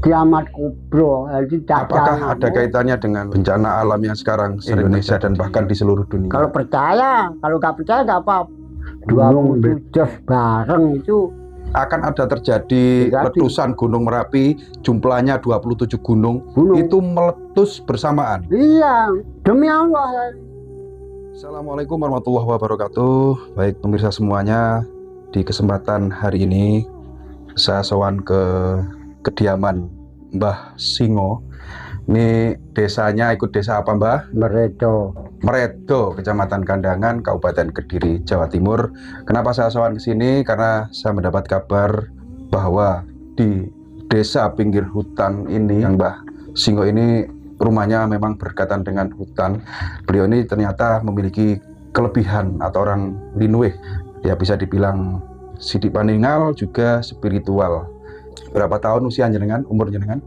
kiamat kubro. Jadi Apakah ada kaitannya dengan bencana alam yang sekarang Indonesia dan bahkan di seluruh dunia? Kalau percaya, kalau nggak percaya nggak apa-apa. 27 bareng itu akan ada terjadi letusan Gunung Merapi, jumlahnya 27 gunung itu meletus bersamaan. Iya, demi Allah. Assalamualaikum warahmatullahi wabarakatuh. Baik pemirsa semuanya, di kesempatan hari ini saya sowan ke kediaman Mbah Singo. Ini desanya ikut desa apa, Mbah? Meredo, Kecamatan Kandangan, Kabupaten Kediri, Jawa Timur. Kenapa saya sowan ke sini? Karena saya mendapat kabar bahwa di desa pinggir hutan ini, yang Mbah Singo ini rumahnya memang berdekatan dengan hutan. Beliau ini ternyata memiliki kelebihan atau orang linueh. Ya bisa dibilang sidik paningal juga spiritual. Berapa tahun usia jenengan, umur jenengan?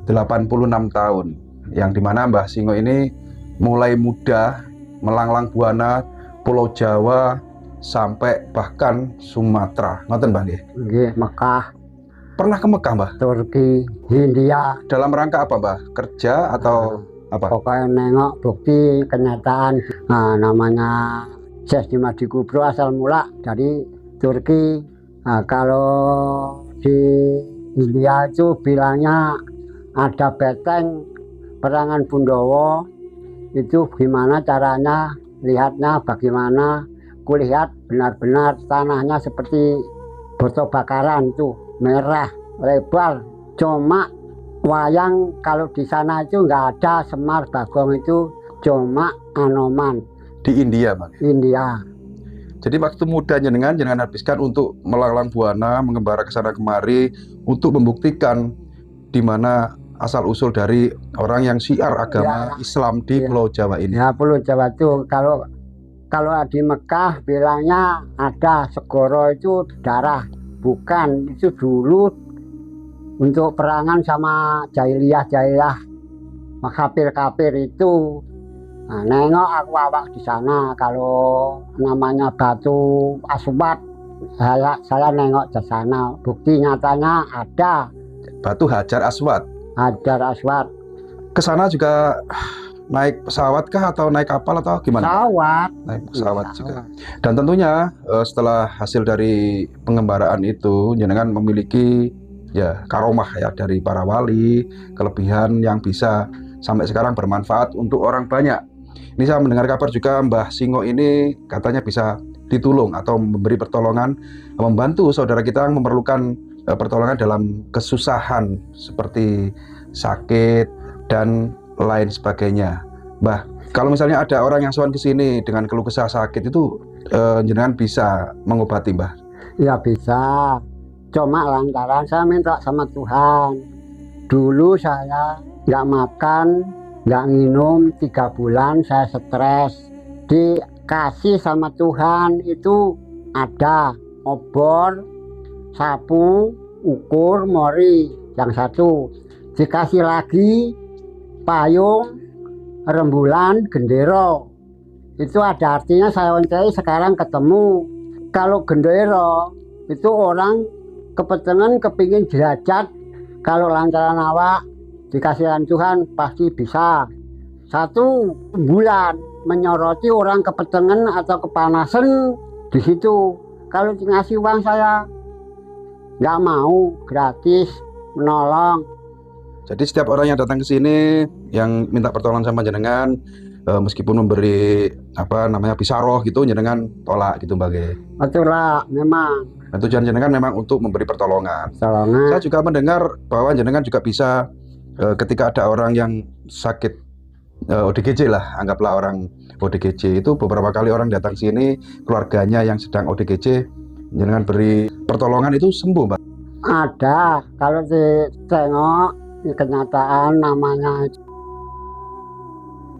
86 tahun, yang dimana Mbah Singo ini mulai muda melanglang buana Pulau Jawa sampai bahkan Sumatera. Ngoten Mbah nggih? Nggih, Mekah. Pernah ke Mekah, Mbah? Turki, India. Dalam rangka apa, Mbah? Kerja atau apa? Pokoknya nengok bukti kenyataan. Nah, namanya Syekh Dimadi Kubro asal mula dari Turki. Nah, kalau di India itu bilangnya ada beteng Perangan Bundowo. Itu gimana caranya, lihatnya bagaimana. Kulihat benar-benar tanahnya seperti botol bakaran tuh, merah, lebar. Cuma wayang kalau di sana itu nggak ada Semar Bagong, itu cuma Anoman. Di India, Bang? India. Jadi waktu muda jenengan habiskan untuk melanglang buana, mengembara ke sana kemari untuk membuktikan di mana asal usul dari orang yang syiar agama Islam di Pulau Jawa ini. Ya, Pulau Jawa itu kalau di Mekah bilangnya ada segoro itu darah. Bukan, itu dulu untuk perangan sama jahiliyah kafir itu. Nah, nengok aku awak di sana, kalau namanya batu aswad, saya nengok ke sana. Bukti nyatanya ada. Batu Hajar Aswad. Hajar Aswad. Ke sana juga naik pesawat kah atau naik kapal atau gimana? Pesawat. Naik pesawat juga. Dan tentunya setelah hasil dari pengembaraan itu, jenengan memiliki ya karomah ya dari para wali, kelebihan yang bisa sampai sekarang bermanfaat untuk orang banyak. Ini saya mendengar kabar juga Mbah Singo ini katanya bisa ditulung atau memberi pertolongan, membantu saudara kita yang memerlukan pertolongan dalam kesusahan seperti sakit dan lain sebagainya. Mbah, kalau misalnya ada orang yang sowan ke sini dengan keluh kesah sakit itu, jenengan bisa mengobati, Mbah? Ya bisa. Cuma lantaran saya minta sama Tuhan. Dulu saya nggak makan, nggak minum 3 bulan, saya stres. Dikasih sama Tuhan itu ada obor, sapu, ukur, mori. Yang satu dikasih lagi payung, rembulan, gendero. Itu ada artinya. Saya wancai sekarang ketemu. Kalau gendero itu orang kepetengan kepingin derajat. Kalau lantaran awak dikasihkan Tuhan pasti bisa. 1 bulan menyoroti orang kepetengan atau kepanasan di situ. Kalau ngasih uang saya nggak mau, gratis, menolong. Jadi setiap orang yang datang ke sini yang minta pertolongan sama jenengan, meskipun memberi bisaroh gitu, jenengan tolak gitu, Mbak. Betul lah, memang. Dan tujuan jenengan memang untuk memberi pertolongan. Saya juga mendengar bahwa jenengan juga bisa ketika ada orang yang sakit ODGJ lah, anggaplah orang ODGJ itu, beberapa kali orang datang sini, keluarganya yang sedang ODGJ, jenengan beri pertolongan itu sembuh, Mbak? Ada, kalau ditengok di kenyataan namanya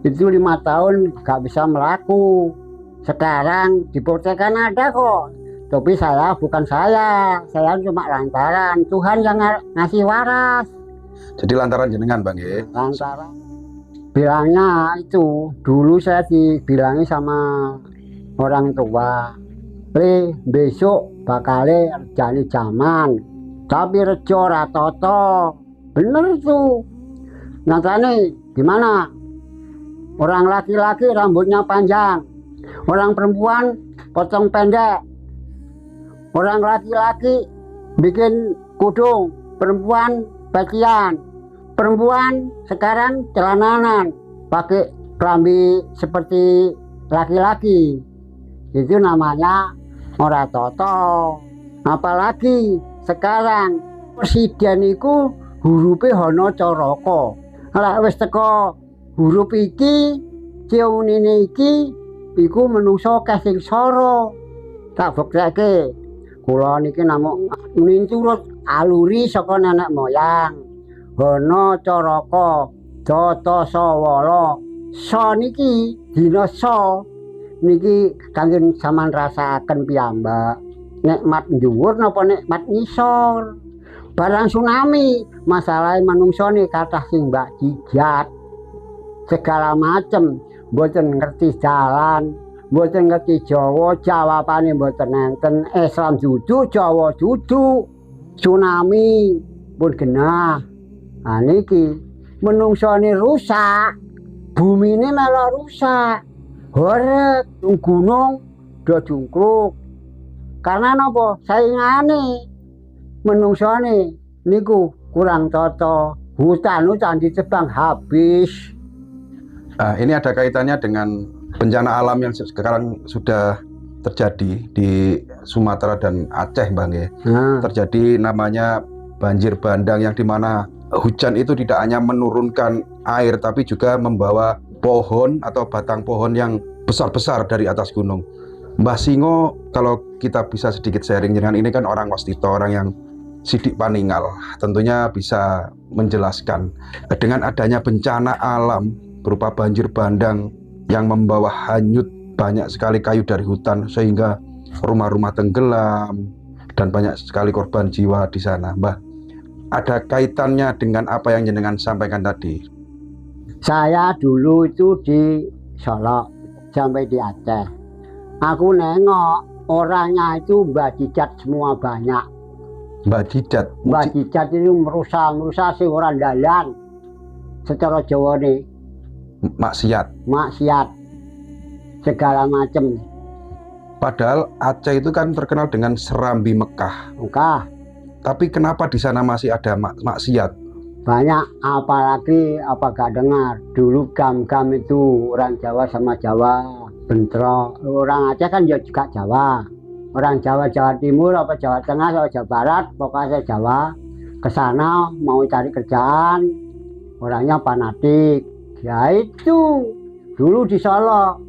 itu 5 tahun gak bisa melaku. Sekarang dipotekan ada kok. Tapi bukan saya cuma lantaran Tuhan yang ngasih waras. Jadi lantaran jenengan, Bang, ya? Lantaran. Bilangnya itu, dulu saya dibilangi sama orang tua, besok bakal jadi zaman. tapi rejo ora tata. Bener tuh. Nyatane gimana? Orang laki-laki rambutnya panjang, orang perempuan potong pendek. Orang laki-laki bikin kudung, perempuan bagian. Perempuan sekarang celananan, pakai kelambi seperti laki-laki. Itu namanya ora tata. Apalagi sekarang presiden iku hurufe Hana Caraka. Lek wis teko huruf iki, ciumine iki iku menungso kasing sara. Tak buktekke. Kula niki namung miturut aluri saka nenek moyang. Hana Caraka Data Sawala. Sa niki dina sa niki kangge sampean rasakaken piyambak. Nikmat dhuwur napa nikmat ngisor. Barang tsunami, masalah manungsa nih kathah sing mbak jijat. Segala macem, mboten ngerti jalan, mboten ngerti Jawa, jawabane mboten enten. Islam dudu, Jawa dudu. Tsunami pun genah. Nah niki menungsa nih rusak, bumi ini malah rusak. Horeg, gunung do jungkruk. Karena napa? Saingane menungsa nih niku kurang tata, hutan ditebang habis. Nah, ini ada kaitannya dengan bencana alam yang sekarang sudah terjadi di Sumatera dan Aceh, Bang ya. Terjadi namanya banjir bandang yang dimana hujan itu tidak hanya menurunkan air tapi juga membawa pohon atau batang pohon yang besar-besar dari atas gunung. Mbah Singo, kalau kita bisa sedikit sharing dengan ini kan orang wastita, orang yang sidik paningal, tentunya bisa menjelaskan dengan adanya bencana alam berupa banjir bandang yang membawa hanyut banyak sekali kayu dari hutan sehingga rumah-rumah tenggelam dan banyak sekali korban jiwa di sana. Mbah, ada kaitannya dengan apa yang jenengan sampaikan tadi? Saya dulu itu di Solo sampai di Aceh. Aku nengok orangnya itu mbak jidat semua banyak. Mbak jidat? Mbak jidat itu merusak sing ora dalan. Secara Jawa nih. Maksiat. Segala macam. Padahal Aceh itu kan terkenal dengan serambi Mekah. Tapi kenapa di sana masih ada maksiat? Banyak, apalagi apa gak dengar. Dulu gam-gam itu orang Jawa sama Jawa bentrok. Orang Aceh kan juga Jawa. Orang Jawa Timur apa Jawa Tengah atau Jawa Barat, pokoknya Jawa. Kesana mau cari kerjaan, orangnya fanatik. Ya itu dulu di Solo.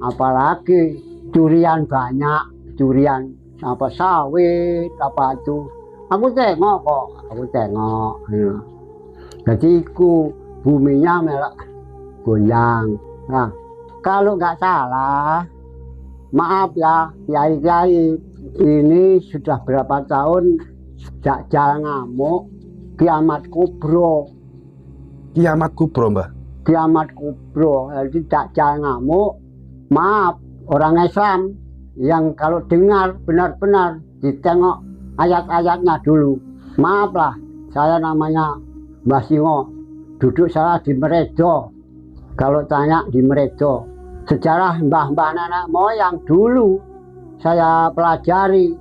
Apalagi curian banyak, curian apa sawit apa itu. Aku tengok. Ya. Jadi buminya melak goyang. Nah, kalau nggak salah, maaf ya, kiai-kiai, ini sudah berapa tahun Dajjal ngamuk, kiamat kubro. Kiamat kubro, Mbah? Kiamat kubro, jadi Dajjal ngamuk. Maaf, orang Islam yang kalau dengar benar-benar ditengok ayat-ayatnya dulu. Maaf lah, saya namanya Mbah Singo, duduk saya di Merejo. Kalau tanya di Merejo, sejarah mbah-mbah nenek moyang dulu saya pelajari,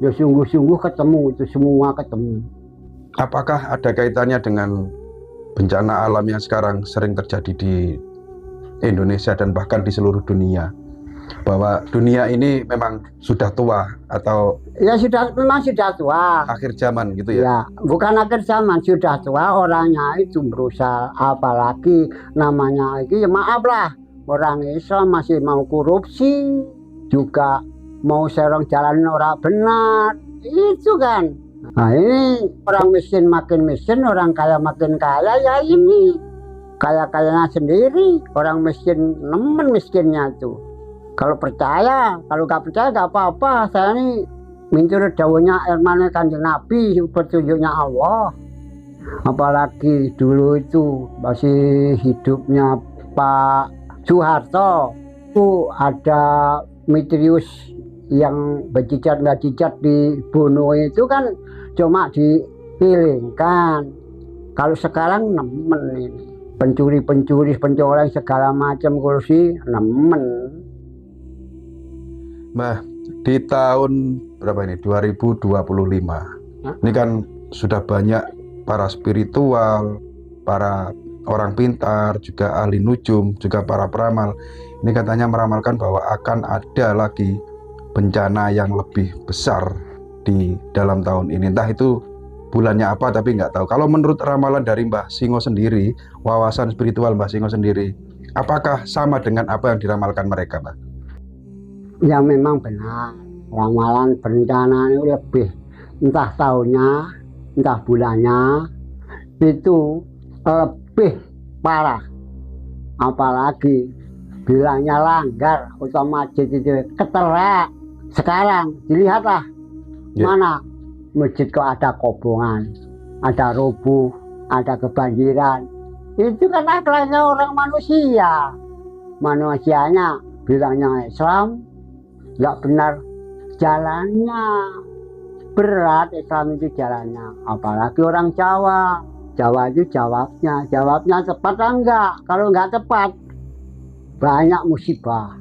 ya sungguh-sungguh ketemu itu semua ketemu. Apakah ada kaitannya dengan bencana alam yang sekarang sering terjadi di Indonesia dan bahkan di seluruh dunia? Bahwa dunia ini memang sudah tua atau ya memang sudah tua. Akhir zaman gitu ya? Ya, bukan akhir zaman, sudah tua orangnya itu berusaha, apalagi namanya itu ya maaf lah, orang Islam masih mau korupsi, juga mau serong jalan orang benar, itu kan. Nah ini orang miskin makin miskin, orang kaya makin kaya, ya ini kaya-kayanya sendiri, orang miskin nemen miskinnya tuh. Kalau percaya, kalau nggak percaya nggak apa-apa. Saya ini mintur dawuhnya Irmane Kanjeng Nabi, petunjuknya Allah. Apalagi dulu itu masih hidupnya Pak Soeharto, itu ada misterius yang bejijat di Bono itu kan cuma dipilihkan. Kalau sekarang nemen ini, pencuri-pencuri, pencoleng segala macam kursi nemen. Mbah, di tahun berapa ini? 2025. Ini kan sudah banyak para spiritual, para orang pintar, juga ahli nujum, juga para peramal. Ini katanya meramalkan bahwa akan ada lagi bencana yang lebih besar di dalam tahun ini. Entah itu bulannya apa, tapi nggak tahu. Kalau menurut ramalan dari Mbah Singo sendiri, wawasan spiritual Mbah Singo sendiri, apakah sama dengan apa yang diramalkan mereka, Mbah? Ya memang benar, ramalan berencana ini lebih, entah tahunnya, entah bulannya, itu lebih parah. Apalagi bilangnya langgar, otomatis itu keterak. Sekarang dilihatlah, mana masjid kok ada kobongan, ada rubuh, ada kebanjiran. Itu kan akhlaknya orang manusia. Manusianya bilangnya Islam, nggak benar jalannya. Berat Islam itu jalannya. Apalagi orang Jawa. Jawa itu jawabnya tepat atau enggak? Kalau enggak tepat, banyak musibah.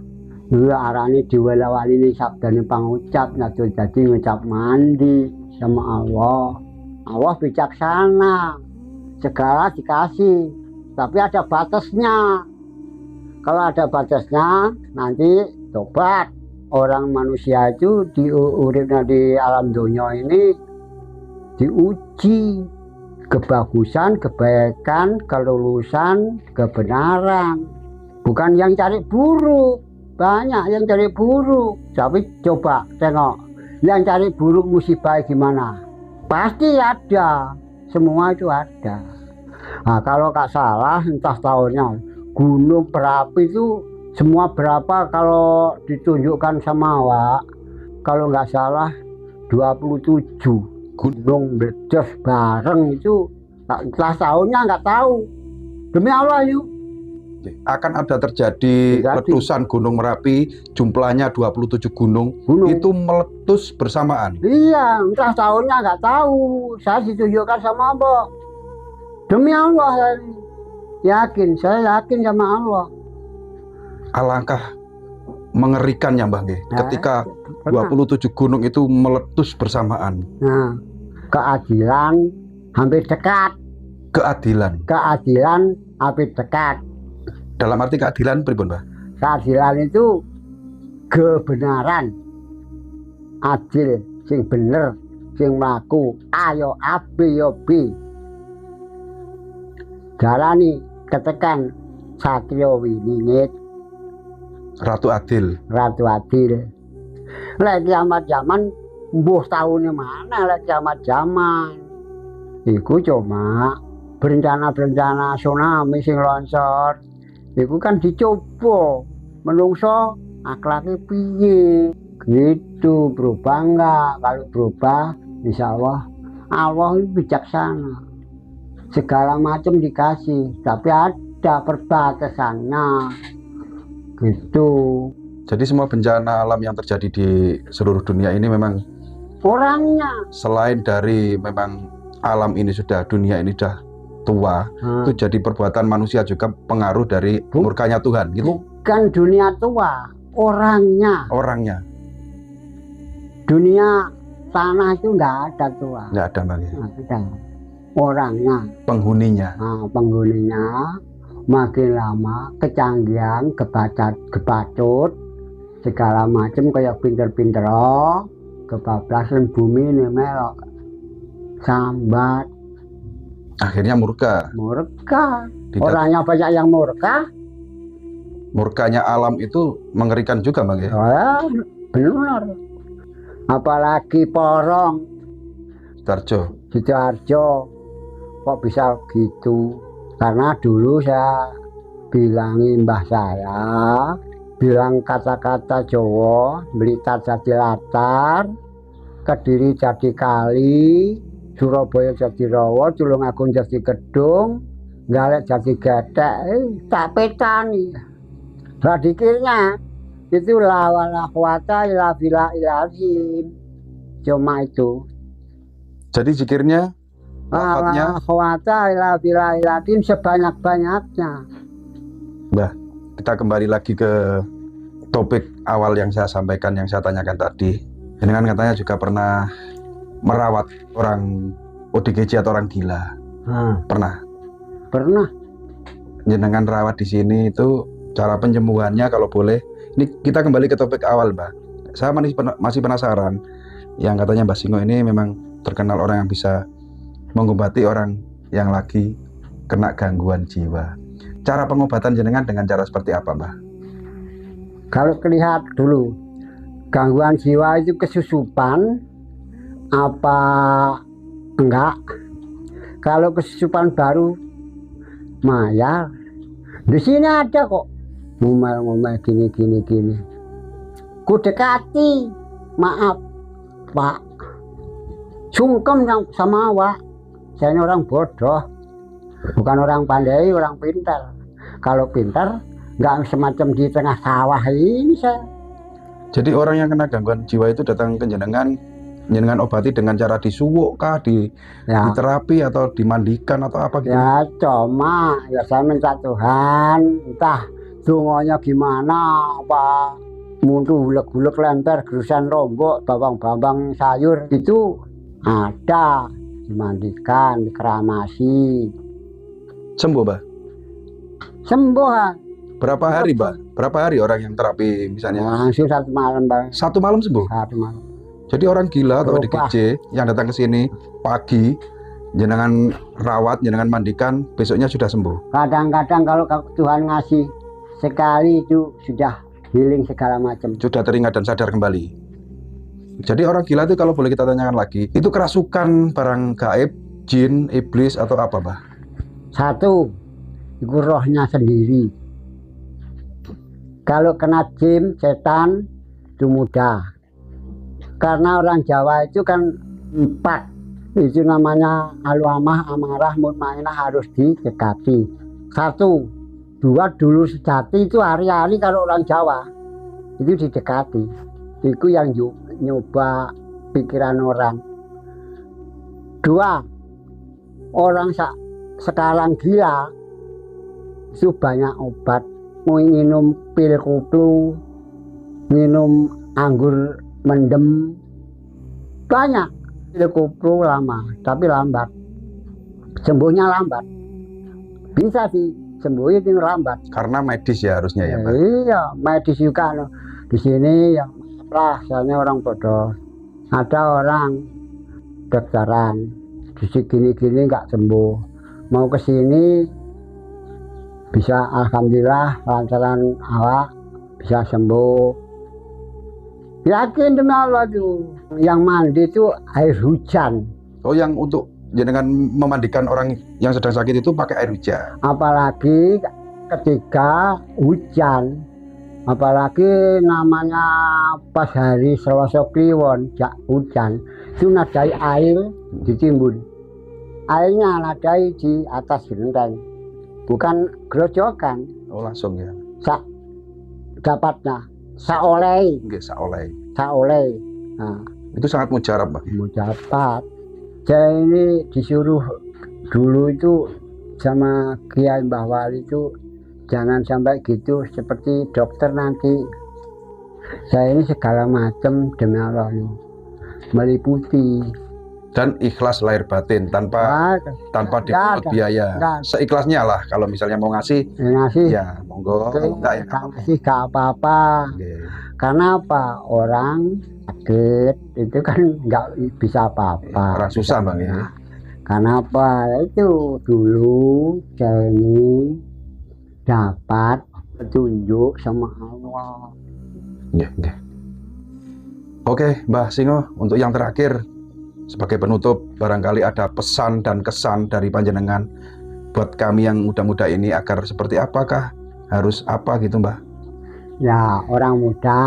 Dulu arane diwelawali ini sabdane pangucap, ngatur jadi ngucap mandi sama Allah. Allah bijaksana, segala dikasih, tapi ada batasnya. Kalau ada batasnya, nanti tobat. Orang manusia itu diuripnya di alam dunia ini diuji kebagusan, kebaikan, kelulusan, kebenaran. Bukan yang cari buruk. Banyak yang cari buruk. Tapi coba tengok, yang cari buruk musibah gimana? Pasti ada. Semua itu ada. Nah, kalau nggak salah, entah tahunnya, gunung berapi itu semua berapa kalau ditunjukkan sama Wak? Kalau nggak salah 27 gunung meledos bareng itu. Entah tahunnya nggak tahu. Demi Allah yuk. Akan ada terjadi letusan Gunung Merapi, jumlahnya 27 gunung, itu meletus bersamaan. Iya, entah tahunnya nggak tahu. Saya ditunjukkan sama Allah. Demi Allah, saya yakin sama Allah. Alangkah mengerikannya Mbah Nggih, ketika 27 gunung itu meletus bersamaan. Nah, keadilan hampir dekat. Keadilan Hampir dekat. Dalam arti keadilan pripun, Mbah? Keadilan itu kebenaran. Adil, sing bener, sing mlaku, ayo abi yo bi. Jalani ketekan Satrio Winingit, Ratu Adil. Lek kiamat zaman mbuh taune mana lek kiamat zaman. Iku cuma berencana tsunami sing longsor. Iku kan dicoba menungso akhlaknya piye. Gitu, berubah enggak? Kalau berubah insya Allah itu bijaksana. Segala macam dikasih, tapi ada perbatasannya. Gitu. Jadi semua bencana alam yang terjadi di seluruh dunia ini memang orangnya. Selain dari memang alam ini dunia ini sudah tua, itu jadi perbuatan manusia juga pengaruh dari murkanya Tuhan gitu. Bukan dunia tua, orangnya. Dunia tanah itu nggak ada tua. Nggak ada, Bang. Ada. Orangnya. Penghuninya. Penghuninya makin lama kecanggihan, kebacut, segala macam kayak pinter-pinter kebablasan bumi ini melok sambat. Akhirnya murka. Orangnya banyak yang murka. Murkanya alam itu mengerikan juga, Bang ya. Benar. Apalagi Porong Sidoarjo kok bisa gitu. Karena dulu saya bilangin mbah saya, bilang kata-kata Jawa, Blitar jadi latar, Kediri jadi kali, Surabaya jadi rawa, Tulungagung jadi gedung, Galek jadi gedek, tak petani. Radikirnya itu la wala quwata illa billah ilazim. Cuma itu. Jadi zikirnya, lafadznya, Khawata ila bilailatin sebanyak-banyaknya. Mbah, kita kembali lagi ke topik awal yang saya sampaikan, yang saya tanyakan tadi. Jenengan katanya juga pernah merawat orang ODGJ atau orang gila. Pernah? Pernah. Jenengan rawat di sini itu cara penyembuhannya kalau boleh. Ini kita kembali ke topik awal, Mbak. Saya masih penasaran. Yang katanya Mbak Singo ini memang terkenal orang yang bisa mengobati orang yang lagi kena gangguan jiwa. Cara pengobatan jenengan dengan cara seperti apa, Mbak? Kalau lihat dulu, gangguan jiwa itu kesusupan apa enggak? Kalau kesusupan baru mayar. Di sini ada kok. Ngomel gini. Ku dekati, maaf Pak, sungkem sama awak. Saya ini orang bodoh, bukan orang pandai, orang pintar. Kalau pintar nggak semacam di tengah sawah ini saya. Jadi orang yang kena gangguan jiwa itu datang ke jenengan obati dengan cara disuwuk kah, diterapi atau dimandikan atau apa gitu? Ya cuma ya saya minta Tuhan, entah dunganya gimana, apa muntu gulek-gulek lemper, gerusan rombok, bawang-bawang sayur itu ada, dimandikan, dikeramasi. Sembuh, Mbak? Sembuh. Berapa hari, Mbak? Berapa hari orang yang terapi misalnya? Langsung 1 malam, Bang. 1 malam sembuh? 1 malam. Jadi orang gila atau ODGJ yang datang ke sini pagi, jenengan rawat, jenengan mandikan, besoknya sudah sembuh? Kadang-kadang kalau Tuhan ngasih sekali itu sudah healing segala macam. Sudah teringat dan sadar kembali. Jadi orang gila itu kalau boleh kita tanyakan lagi, itu kerasukan barang gaib, jin, iblis atau apa, Mbak? 1, itu rohnya sendiri. Kalau kena jin, setan itu mudah. Karena orang Jawa itu kan 4. Itu namanya aluamah, amarah, mutmainah harus didekati. 1, 2 dulu sejati itu hari-hari kalau orang Jawa itu didekati. Itu yang nyoba pikiran orang. 2, orang sekarang gila itu banyak obat. Mau minum pil koplo, minum anggur mendem, banyak. Pil koplo lama, tapi lambat. Sembuhnya lambat. Bisa sih sembuh itu lambat. Karena medis ya harusnya ya, Pak? Iya, medis juga. Di sini ya lah, soalnya orang bodoh. Ada orang dokteran, gini-gini nggak sembuh. Mau ke sini bisa, alhamdulillah lantaran awak bisa sembuh. Yakin demi Allah tuh. Yang mandi itu air hujan. Oh, yang untuk jenengan memandikan orang yang sedang sakit itu pakai air hujan. Apalagi ketika hujan, apalagi namanya pas hari Selasa Kliwon, hujan, itu nadai air ditimbun. Airnya nadai di atas genteng, bukan grojokan. Oh, langsung ya. Dapatnya saolei. Nggih, saolei. Nah, itu sangat mujarab, Pak. Mujarab. Saya ini disuruh dulu itu sama Kiai Mbah Wali itu jangan sampai gitu seperti dokter nanti. Saya ini segala macam demi Allah ini meliputi. Dan ikhlas lahir batin tanpa dipungut biaya. Seikhlasnya lah, kalau misalnya mau ngasih ya monggo, enggak ya ngasih gak apa-apa. Karena apa? Orang sakit itu kan nggak bisa apa-apa. Orang susah, Bang ya. Karena apa? Itu dulu saya ini dapat petunjuk sama Allah. Oke, Mbah Singo, untuk yang terakhir sebagai penutup, barangkali ada pesan dan kesan dari panjenengan buat kami yang muda-muda ini agar seperti apakah, harus apa gitu, Mbah? Ya, orang muda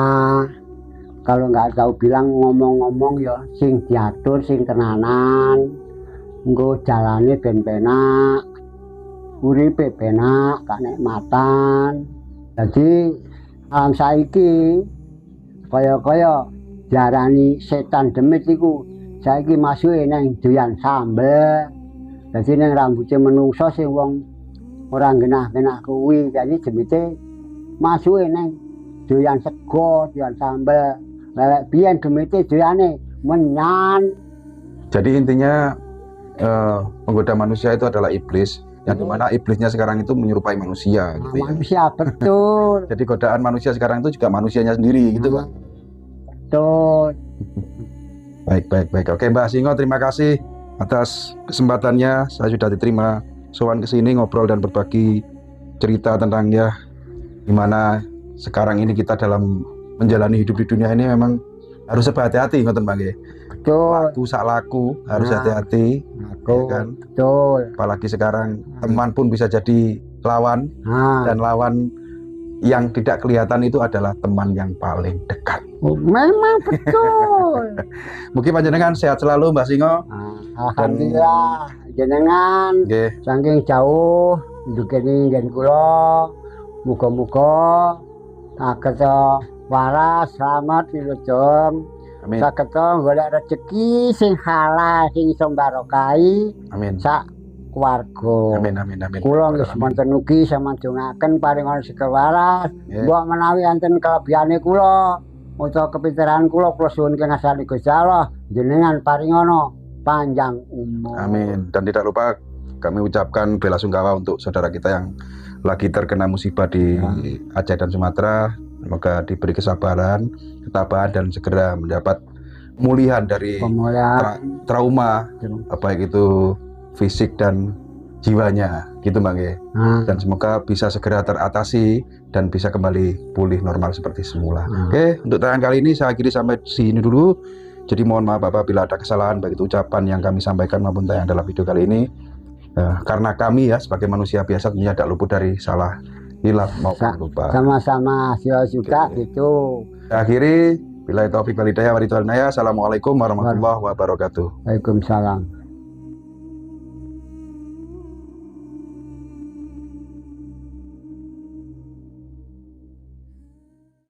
kalau nggak tahu bilang ngomong-ngomong ya sing diatur, sing tenanan, nggo jalane ben penak, uripe penak, gak nikmatan. Jadi alam saiki kaya diarani setan demit iku saiki masuke nang doyan sambel. Dadi nang rambuté menungso sing wong ora genah-genah kuwi, jadi jemite masuke nang doyan sego, doyan sambel. Lek biyen gemite doyane menyan. Jadi intinya penggoda manusia itu adalah iblis, yang dimana iblisnya sekarang itu menyerupai manusia gitu ya. Manusia betul. Jadi godaan manusia sekarang itu juga manusianya sendiri gitu Pak. Betul. Baik. Oke Mbah Singo, terima kasih atas kesempatannya. Saya sudah diterima sowan ke sini ngobrol dan berbagi cerita tentang ya gimana sekarang ini kita dalam menjalani hidup di dunia ini memang harus hati-hati ngoten Pak nggih. Betul. Laku sak laku harus hati-hati. Aku, Ya kan? betul. Apalagi sekarang teman pun bisa jadi lawan, dan lawan yang tidak kelihatan itu adalah teman yang paling dekat. Memang betul. Mungkin panjenengan sehat selalu Mbah Singo. Alhamdulillah jenengan Nggih. saking jauh ndukeni nggen kula. Muga-muga saged waras selamat wilujeng. Amin. Saged golek rezeki sing halal sing iso barokah Amin. sak keluarga. Amin. Kula nggih semonten ugi samanjungaken paringon segel waras. Nggih. Mbok menawi enten kelebihane kula utawa kepinteran kula suwun kinasani Gusti Allah jenengan paringono panjang umur. Amin. Dan tidak lupa kami ucapkan bela sungkawa untuk saudara kita yang lagi terkena musibah di Aceh dan Sumatera. Semoga diberi kesabaran, ketabahan dan segera mendapat pemulihan dari trauma, baik itu fisik dan jiwanya, gitu Bang ya. Dan semoga bisa segera teratasi dan bisa kembali pulih normal seperti semula. Oke, untuk tayangan kali ini saya akhiri sampai sini dulu. Jadi mohon maaf apabila ada kesalahan baik itu ucapan yang kami sampaikan maupun tayangan dalam video kali ini. Karena kami ya sebagai manusia biasa tentunya tidak luput dari salah, hilaf maupun lupa. Sama-sama juga gitu. Akhiri, bila taufik wal hidayah wa ridwan. Assalamualaikum warahmatullahi wabarakatuh. Waalaikumsalam.